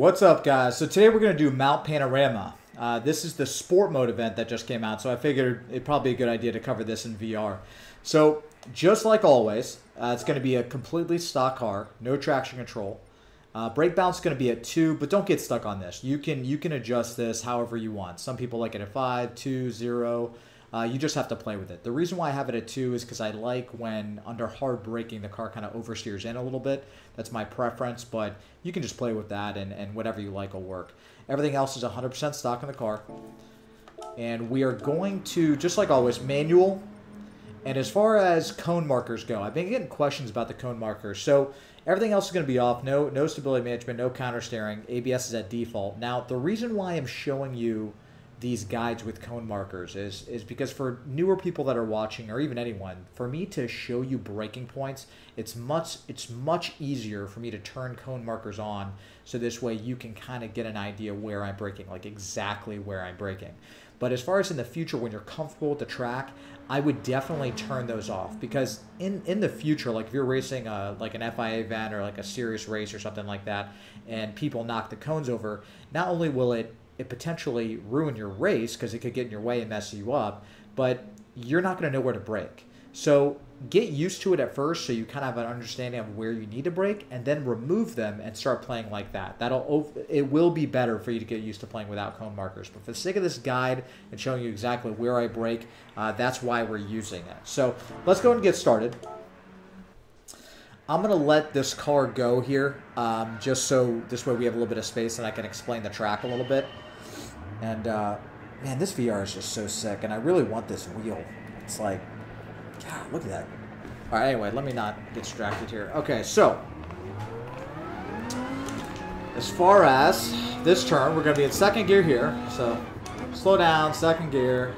What's up, guys? So today we're going to do Mount Panorama. This is the sport mode event that just came out, so I figured it'd probably be a good idea to cover this in VR. So just like always, it's going to be a completely stock car, no traction control. Brake bounce is going to be at 2, but don't get stuck on this. You can adjust this however you want. Some people like it at 5, 2, 0. You just have to play with it. The reason why I have it at 2 is because I like when under hard braking the car kind of oversteers in a little bit. That's my preference, but you can just play with that and whatever you like will work. Everything else is 100% stock in the car. And we are going to, just like always, manual. And as far as cone markers go, I've been getting questions about the cone markers. So everything else is going to be off. No stability management, no counter steering. ABS is at default. Now, the reason why I'm showing you these guides with cone markers is because for newer people that are watching, or even anyone, for me to show you braking points, it's much easier for me to turn cone markers on, so this way you can kind of get an idea where I'm braking, like exactly where I'm braking. But as far as in the future, when you're comfortable with the track, I would definitely turn those off, because in the future, like if you're racing like an FIA event or like a serious race or something like that, and people knock the cones over, not only will it potentially ruin your race because it could get in your way and mess you up, but you're not going to know where to brake. So get used to it at first so you kind of have an understanding of where you need to brake, and then remove them and start playing like that. It will be better for you to get used to playing without cone markers. But for the sake of this guide and showing you exactly where I brake, that's why we're using it. So let's go and get started. I'm going to let this car go here, just so this way we have a little bit of space and I can explain the track a little bit. And, man, this VR is just so sick, and I really want this wheel. It's like, God, look at that. All right, anyway, let me not get distracted here. Okay, so as far as this turn, we're going to be in second gear here. So slow down, second gear.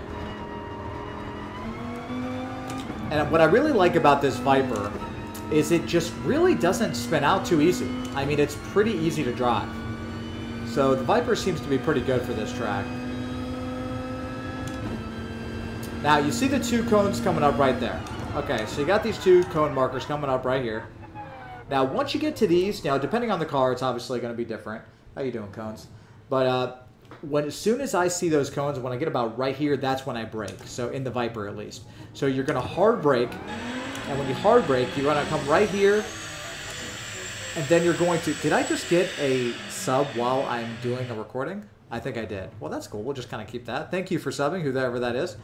And what I really like about this Viper is it just really doesn't spin out too easy. I mean, it's pretty easy to drive. So the Viper seems to be pretty good for this track. Now, you see the 2 cones coming up right there. Okay, so you got these 2 cone markers coming up right here. Now, once you get to these, now, depending on the car, it's obviously going to be different. How you doing, cones? But as soon as I see those cones, when I get about right here, that's when I brake. So in the Viper, at least. So you're going to hard brake. And when you hard brake, you're going to come right here. And then you're going to... Did I just get a sub while I'm doing a recording? I think I did. Well, that's cool. We'll just kind of keep that. Thank you for subbing, whoever that is.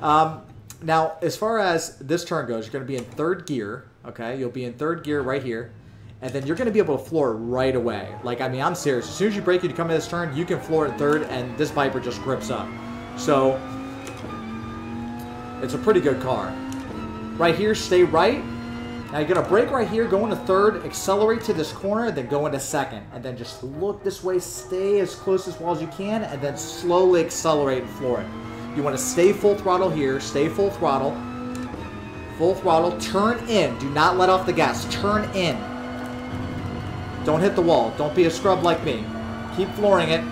Now, as far as this turn goes, you're going to be in 3rd gear. Okay? You'll be in 3rd gear right here. And then you're going to be able to floor it right away. Like, I mean, I'm serious. As soon as you brake and you come in this turn, you can floor it 3rd, and this Viper just grips up. So, it's a pretty good car. Right here, stay right. Now you're going to brake right here, go into 3rd, accelerate to this corner, then go into 2nd. And then just look this way, stay as close as well as you can, and then slowly accelerate and floor it. You want to stay full throttle here, stay full throttle, turn in. Do not let off the gas, turn in. Don't hit the wall, don't be a scrub like me. Keep flooring it.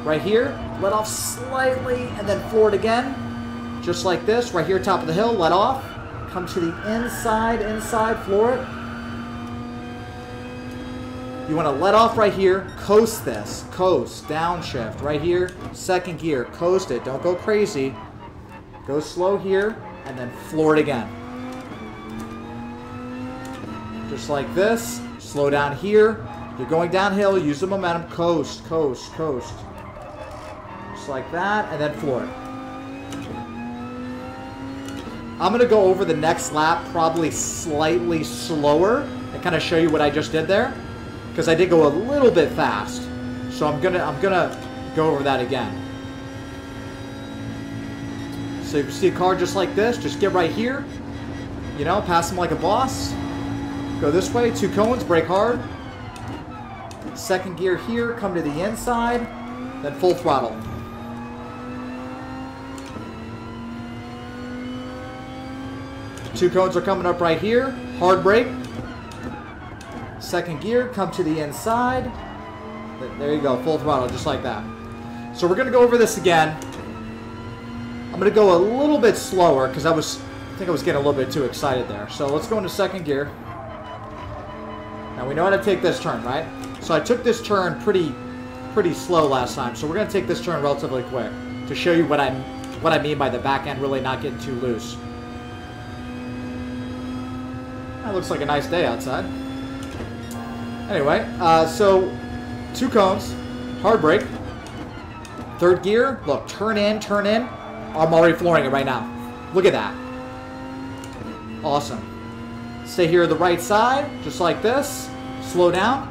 Right here, let off slightly, and then floor it again. Just like this, right here, top of the hill, let off. Come to the inside, floor it. You want to let off right here, coast this, coast, downshift, right here, 2nd gear, coast it, don't go crazy. Go slow here, and then floor it again. Just like this, slow down here. You're going downhill, use the momentum, coast, coast, coast. Just like that, and then floor it. I'm going to go over the next lap probably slightly slower and kind of show you what I just did there, because I did go a little bit fast. So I'm gonna go over that again. So if you see a car just like this, just get right here. You know, pass him like a boss. Go this way, 2 cones, brake hard. 2nd gear here, come to the inside, then full throttle. Two cones are coming up right here. Hard brake. 2nd gear, come to the inside. There you go, full throttle, just like that. So we're going to go over this again. I'm going to go a little bit slower because I think I was getting a little bit too excited there. So let's go into 2nd gear. Now we know how to take this turn, right? So I took this turn pretty pretty slow last time, so we're going to take this turn relatively quick to show you what I mean by the back end really not getting too loose. That looks like a nice day outside. Anyway, so 2 cones, hard brake, 3rd gear, look, turn in, I'm already flooring it right now. Look at that. Awesome. Stay here to the right side, just like this, slow down,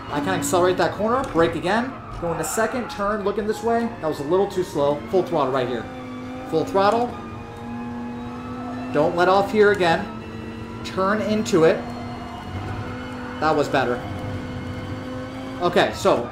I can accelerate that corner, brake again, go into 2nd, turn, looking this way, that was a little too slow, full throttle right here, full throttle, don't let off here again, turn into it, that was better. Okay, so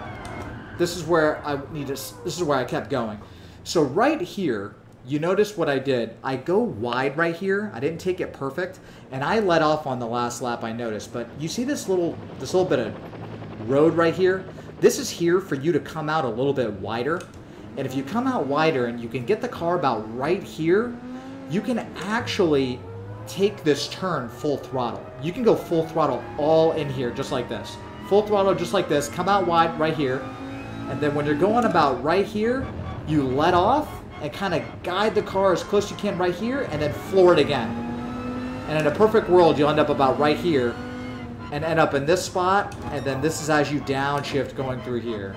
this is where this is where I kept going. So right here, you notice what I did. I go wide right here. I didn't take it perfect, and I let off on the last lap, I noticed. But you see this little bit of road right here? This is here for you to come out a little bit wider. And if you come out wider and you can get the car about right here, you can actually take this turn full throttle. You can go full throttle all in here, just like this. Full throttle, just like this. Come out wide right here. And then when you're going about right here, you let off and kind of guide the car as close as you can right here, and then floor it again. And in a perfect world, you'll end up about right here and end up in this spot, and then this is as you downshift going through here.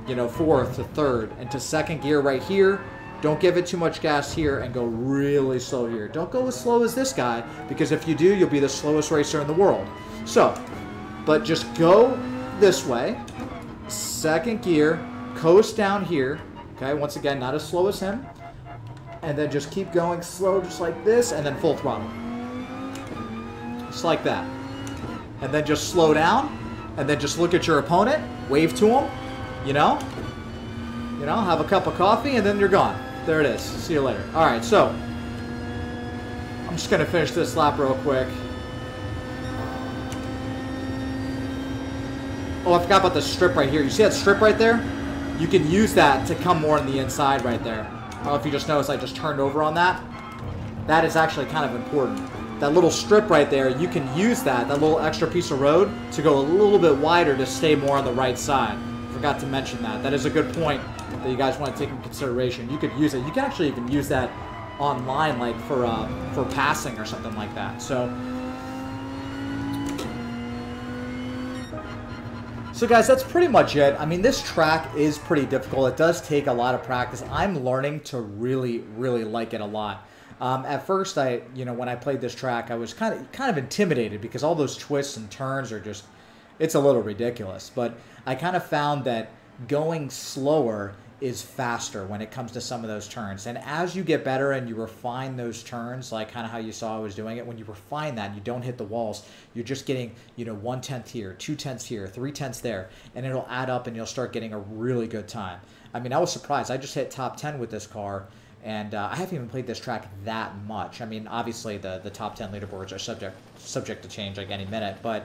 You know, 4th to 3rd, into 2nd gear right here. Don't give it too much gas here and go really slow here. Don't go as slow as this guy, because if you do, you'll be the slowest racer in the world. So, but just go this way, 2nd gear, coast down here, okay, once again, not as slow as him, and then just keep going slow just like this, and then full throttle. Just like that. And then just slow down, and then just look at your opponent, wave to him, you know, have a cup of coffee, and then you're gone. There it is. See you later. All right, so I'm just going to finish this lap real quick. Oh, I forgot about the strip right here. You see that strip right there? You can use that to come more on the inside right there. I don't know if you just noticed I just turned over on that. That is actually kind of important. That little strip right there, you can use that little extra piece of road, to go a little bit wider to stay more on the right side. Forgot to mention that. That is a good point that you guys want to take in consideration. You could use it. You can actually even use that online, like for passing or something like that. So guys, that's pretty much it. I mean, this track is pretty difficult. It does take a lot of practice. I'm learning to really, really like it a lot. At first, when I played this track, I was kind of intimidated because all those twists and turns are just, it's a little ridiculous. But I kind of found that going slower is faster when it comes to some of those turns. And as you get better and you refine those turns, like kind of how you saw I was doing it, when you refine that and you don't hit the walls, you're just getting, 1/10 here, 2/10 here, 3/10 there, and it'll add up and you'll start getting a really good time. I mean, I was surprised. I just hit top 10 with this car, and I haven't even played this track that much. I mean, obviously the top 10 leaderboards are subject to change like any minute, but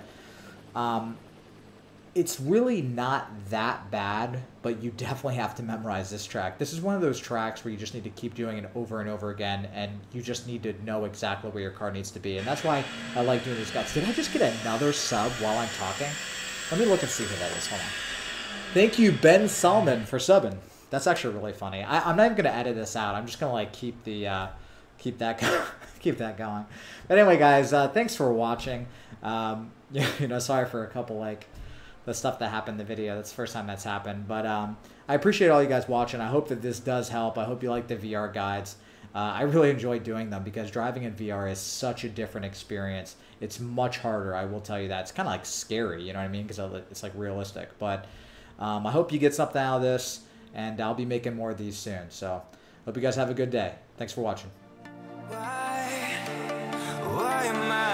it's really not that bad, but you definitely have to memorize this track. This is one of those tracks where you just need to keep doing it over and over again, and you just need to know exactly where your car needs to be. And that's why I like doing these guys. Did I just get another sub while I'm talking? Let me look and see who that is. Hold on. Thank you, Ben Salman, for subbing. That's actually really funny. I'm not even going to edit this out. I'm just going to like keep that going. But anyway, guys, thanks for watching. Sorry for a couple the stuff that happened in the video. That's the first time that's happened. But I appreciate all you guys watching. I hope that this does help. I hope you like the VR guides. I really enjoy doing them because driving in VR is such a different experience. It's much harder, I will tell you that. It's kind of like scary, you know what I mean? Because it's like realistic. But I hope you get something out of this, and I'll be making more of these soon. So hope you guys have a good day. Thanks for watching. Why am I